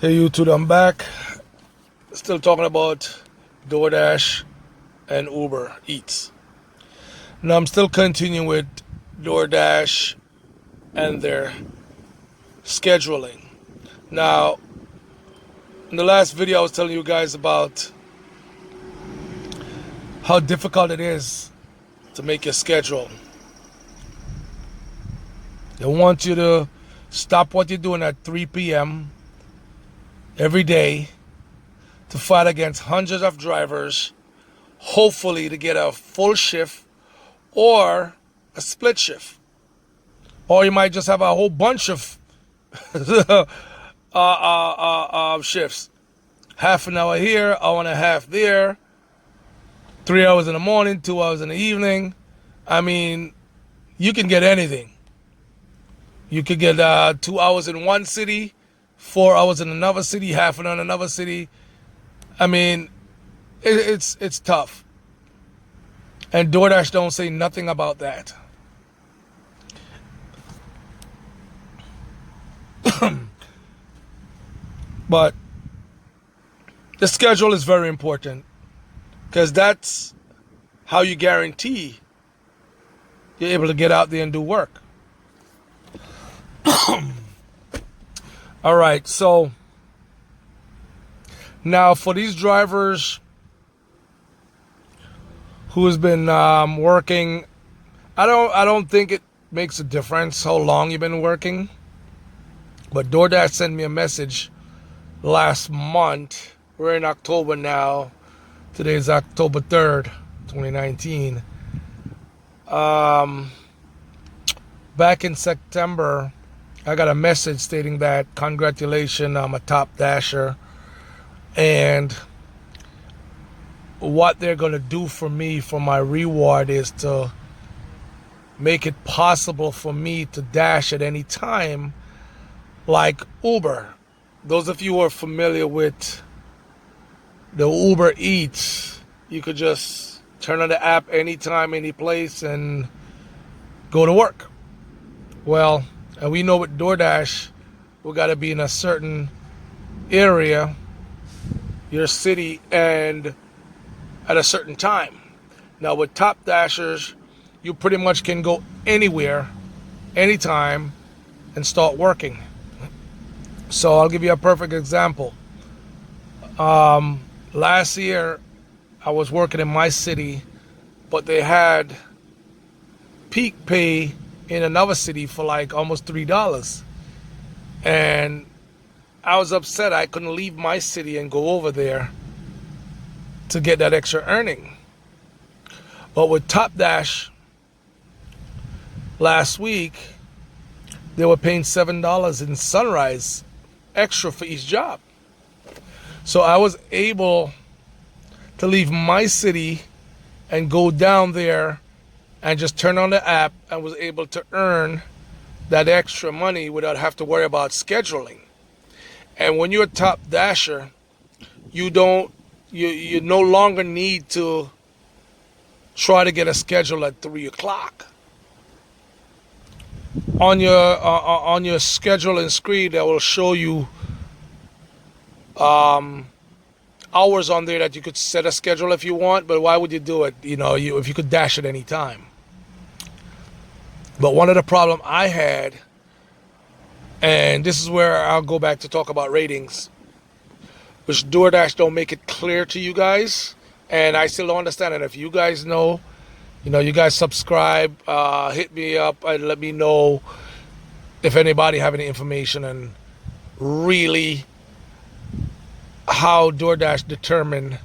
Hey YouTube, I'm back. Still talking about DoorDash and Uber Eats. Now I'm still continuing with DoorDash and their scheduling. Now, in the last video I was telling you guys about how difficult it is to make your schedule. They want you to stop what you're doing at 3 p.m. every day to fight against hundreds of drivers, hopefully to get a full shift or a split shift. Or you might just have a whole bunch of shifts. Half an hour here, hour and a half there, 3 hours in the morning, 2 hours in the evening. I mean, you can get anything. You could get 2 hours in one city, 4 hours in another city, half an hour in another city. I mean, it's tough. And DoorDash don't say nothing about that. But the schedule is very important because that's how you guarantee you're able to get out there and do work. All right, so now for these drivers who has been working, I don't think it makes a difference how long you've been working. But DoorDash sent me a message last month. We're in October now. Today is October 3rd, 2019. Back in September, I got a message stating that congratulations, I'm a top dasher. And what they're going to do for me for my reward is to make it possible for me to dash at any time like Uber. Those of you who are familiar with the Uber Eats, you could just turn on the app anytime, any place and go to work. Well, and we know with DoorDash, we got to be in a certain area, your city, and at a certain time. Now with top dashers, you pretty much can go anywhere, anytime, and start working. So I'll give you a perfect example. Last year, I was working in my city, but they had peak pay in another city for like almost $3. And I was upset I couldn't leave my city and go over there to get that extra earning. But with Top Dash last week, they were paying $7 in Sunrise extra for each job. So I was able to leave my city and go down there and just turn on the app and was able to earn that extra money without having to worry about scheduling. And when you're a top dasher, you no longer need to try to get a schedule at 3 o'clock. On your scheduling screen, that will show you hours on there that you could set a schedule if you want. But why would you do it? If you could dash at any time. But one of the problems I had, and this is where I'll go back to talk about ratings, which DoorDash don't make it clear to you guys, and I still don't understand it. If you guys know, you guys subscribe, hit me up and let me know if anybody have any information on really how DoorDash determine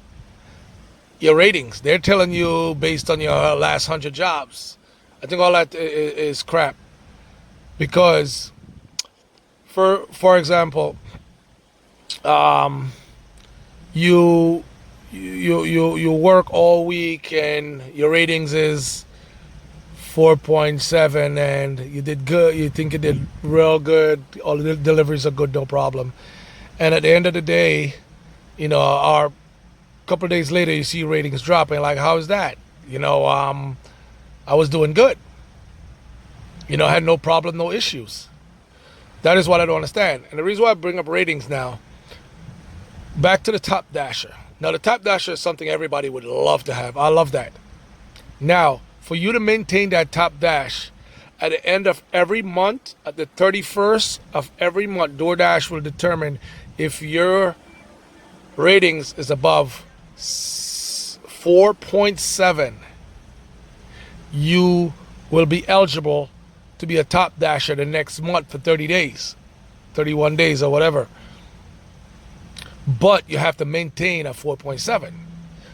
your ratings. They're telling you based on your last 100 jobs. I think all that is crap, because for example, you work all week and your ratings is 4.7 and you did good, you think you did real good, all the deliveries are good, no problem. And at the end of the day, a couple of days later you see ratings dropping. Like, how is that? I was doing good. I had no problem, no issues. That is what I don't understand. And the reason why I bring up ratings now Back to the Top Dasher. Now, the Top Dasher is something everybody would love to have. I love that. Now, for you to maintain that Top Dash, at the end of every month, at the 31st of every month, DoorDash will determine if your ratings is above 4.7. You will be eligible to be a Top Dasher the next month for 30 days, 31 days or whatever. But you have to maintain a 4.7.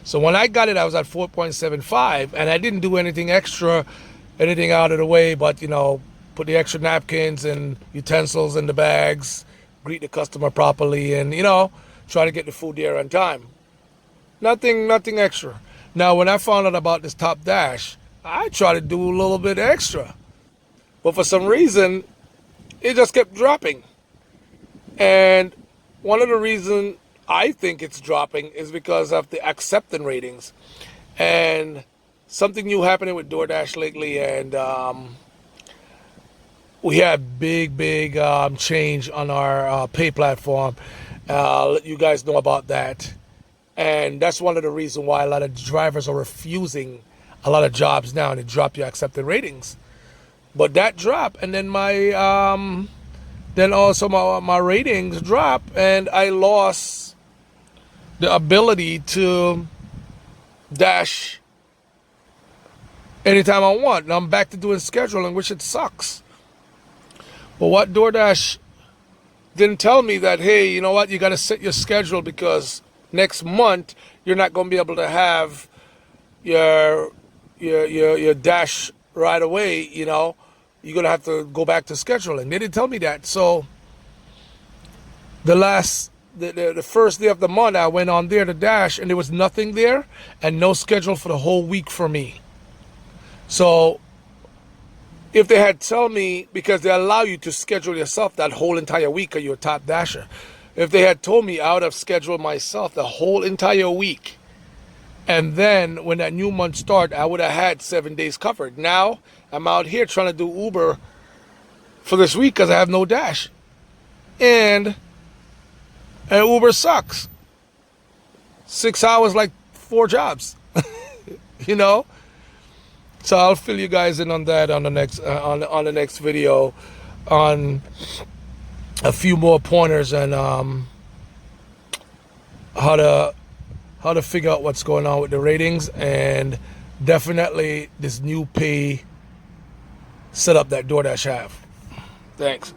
So when I got it, I was at 4.75, and I didn't do anything extra, anything out of the way, but, you know, put the extra napkins and utensils in the bags, greet the customer properly, and, you know, try to get the food there on time. Nothing extra. Now, when I found out about this Top Dash, I tried to do a little bit extra. But for some reason, it just kept dropping. And one of the reasons I think it's dropping is because of the acceptance ratings. And something new happening with DoorDash lately, and we had big change on our pay platform. I'll let you guys know about that. And that's one of the reasons why a lot of drivers are refusing a lot of jobs now, and it dropped your accepted ratings. But that dropped, and then then also my ratings dropped, and I lost the ability to dash anytime I want. Now I'm back to doing scheduling, which it sucks. But what DoorDash didn't tell me that, hey, you know what, you got to set your schedule, because next month you're not going to be able to have your dash right away. You know, you're going to have to go back to scheduling. They didn't tell me that. So the first day of the month, I went on there to dash, and there was nothing there and no schedule for the whole week for me. So if they had told me, because they allow you to schedule yourself that whole entire week of your Top Dasher, if they had told me, I would have scheduled myself the whole entire week. And then when that new month started, I would have had 7 days covered. Now I'm out here trying to do Uber for this week because I have no dash. And Uber sucks. 6 hours, like 4 jobs. You know? So I'll fill you guys in on that on the next on the next video, on a few more pointers and how to figure out what's going on with the ratings, and definitely this new pay setup that DoorDash have. Thanks.